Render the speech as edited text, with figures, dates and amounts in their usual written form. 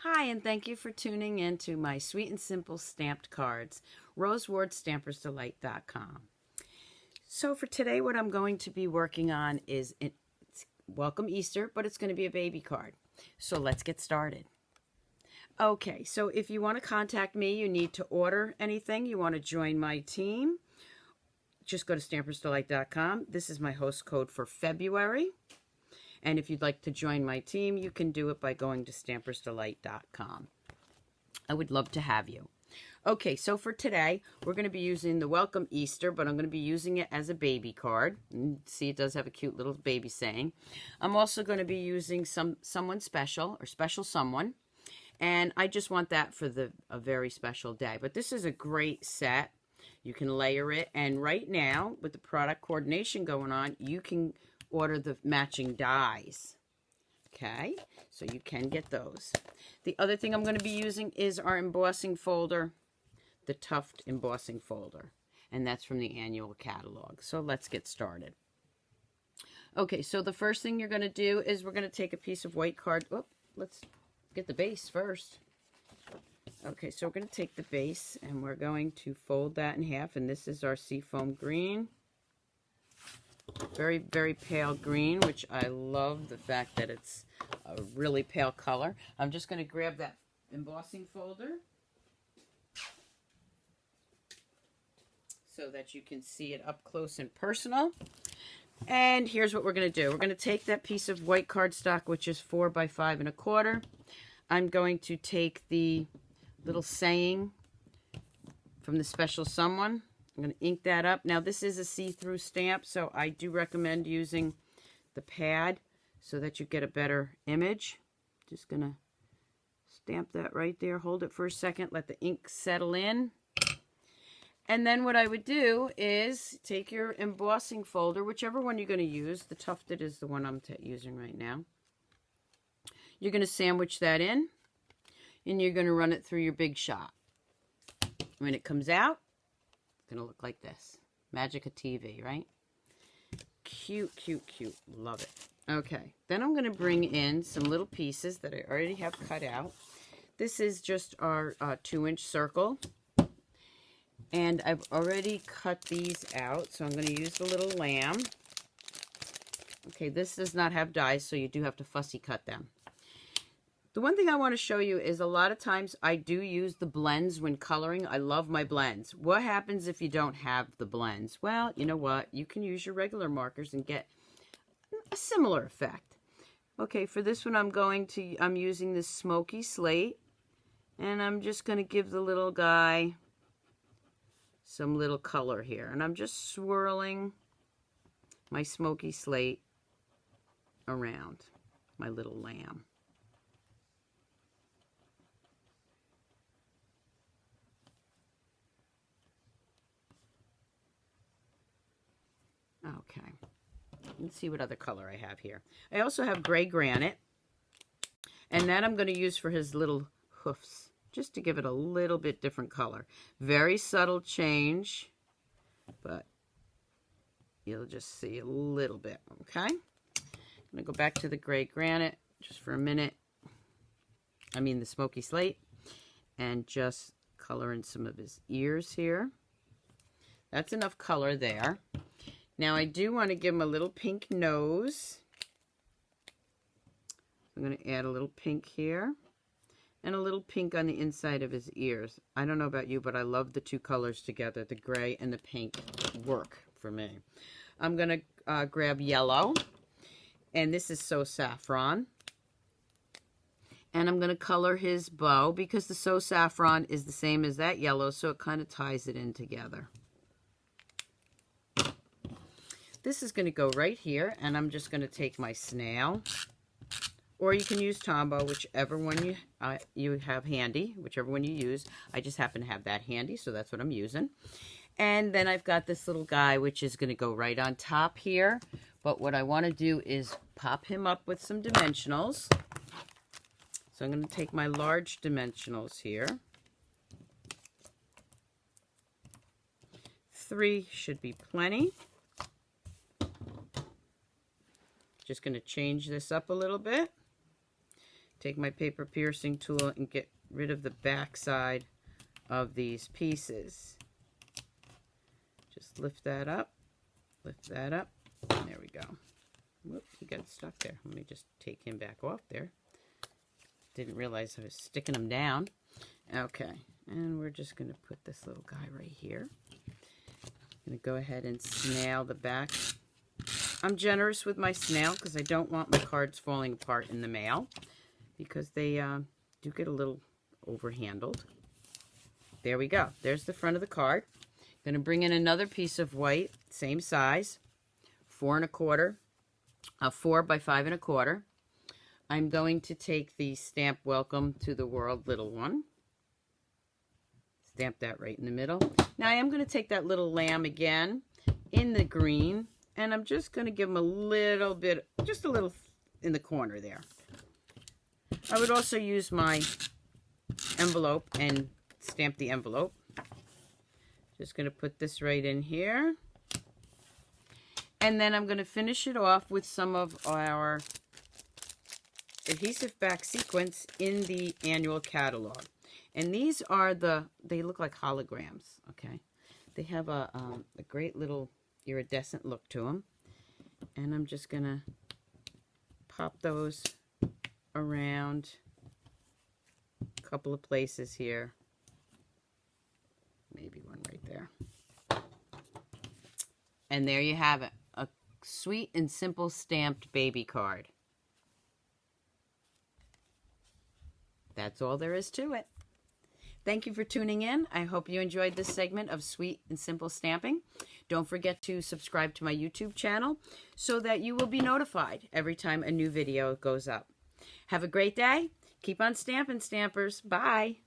Hi, and thank you for tuning in to my sweet and simple stamped cards, Stampersdelight.com. So for today, what I'm going to be working on is Welcome Easter, but it's going to be a baby card. So let's get started. Okay, so if you want to contact me, you need to order anything, you want to join my team, just go to Stampersdelight.com. This is my host code for February. And if you'd like to join my team, you can do it by going to Stampersdelight.com. I would love to have you. Okay, so for today, we're going to be using the Welcome Easter, but I'm going to be using it as a baby card. See, it does have a cute little baby saying. I'm also going to be using someone special, or special someone. And I just want that for a very special day. But this is a great set. You can layer it. And right now, with the product coordination going on, you can order the matching dies. Okay, so you can get those. The other thing I'm going to be using is our embossing folder, the Tufted Embossing folder, and that's from the annual catalog. So let's get started. Okay, so the first thing you're going to do is we're going to take a piece of white card. Oh, let's get the base first. Okay, so we're going to take the base and we're going to fold that in half, and this is our seafoam green. Very, very pale green, which I love the fact that it's a really pale color. I'm just going to grab that embossing folder so that you can see it up close and personal. And here's what we're going to do. We're going to take that piece of white cardstock, which is 4 by 5 1/4. I'm going to take the little saying from the special someone. I'm going to ink that up. Now, this is a see-through stamp, so I do recommend using the pad so that you get a better image. Just going to stamp that right there. Hold it for a second. Let the ink settle in. And then what I would do is take your embossing folder, whichever one you're going to use. The Tufted is the one I'm using right now. You're going to sandwich that in, and you're going to run it through your Big Shot. When it comes out, gonna look like this. Magic of TV, right? Cute, cute, cute. Love it. Okay, then I'm gonna bring in some little pieces that I already have cut out. This is just our 2-inch circle, and I've already cut these out, so I'm gonna use the little lamb. Okay, this does not have dies, so you do have to fussy cut them. The one thing I want to show you is a lot of times I do use the blends when coloring. I love my blends. What happens if you don't have the blends? Well, you know what? You can use your regular markers and get a similar effect. Okay, for this one I'm using this smoky slate, and I'm just going to give the little guy some little color here. And I'm just swirling my smoky slate around my little lamb. Okay, let's see what other color I have here. I also have gray granite, and that I'm going to use for his little hoofs, just to give it a little bit different color. Very subtle change, but you'll just see a little bit, okay? I'm going to go back to the gray granite just for a minute. I mean the smoky slate, and just color in some of his ears here. That's enough color there. Now, I do want to give him a little pink nose. I'm going to add a little pink here and a little pink on the inside of his ears. I don't know about you, but I love the two colors together. The gray and the pink work for me. I'm going to grab yellow, and this is So Saffron. And I'm going to color his bow because the So Saffron is the same as that yellow, so it kind of ties it in together. This is going to go right here, and I'm just going to take my snail, or you can use Tombow, whichever one you have handy, whichever one you use. I just happen to have that handy, so that's what I'm using. And then I've got this little guy, which is going to go right on top here. But what I want to do is pop him up with some dimensionals. So I'm going to take my large dimensionals here. 3 should be plenty. Just going to change this up a little bit. take my paper piercing tool and get rid of the back side of these pieces. Just lift that up, and there we go. Whoop, he got stuck there. Let me just take him back off there. Didn't realize I was sticking him down. Okay, and we're just going to put this little guy right here. I'm going to go ahead and snail the back. I'm generous with my snail because I don't want my cards falling apart in the mail, because they do get a little overhandled. There we go. There's the front of the card. Going to bring in another piece of white, same size, 4 1/4, 4 by 5 1/4. I'm going to take the stamp Welcome to the World little one. Stamp that right in the middle. Now I am going to take that little lamb again in the green, and I'm just going to give him a little bit, just a little in the corner there. I would also use my envelope and stamp the envelope. Just going to put this right in here. And then I'm going to finish it off with some of our adhesive back sequins in the annual catalog. And these are they look like holograms, okay? They have a great little iridescent look to them. And I'm just going to pop those around a couple of places here. Maybe one right there. And there you have it. A sweet and simple stamped baby card. That's all there is to it. Thank you for tuning in. I hope you enjoyed this segment of Sweet and Simple Stamping. Don't forget to subscribe to my YouTube channel so that you will be notified every time a new video goes up. Have a great day. Keep on stamping, Stampers. Bye.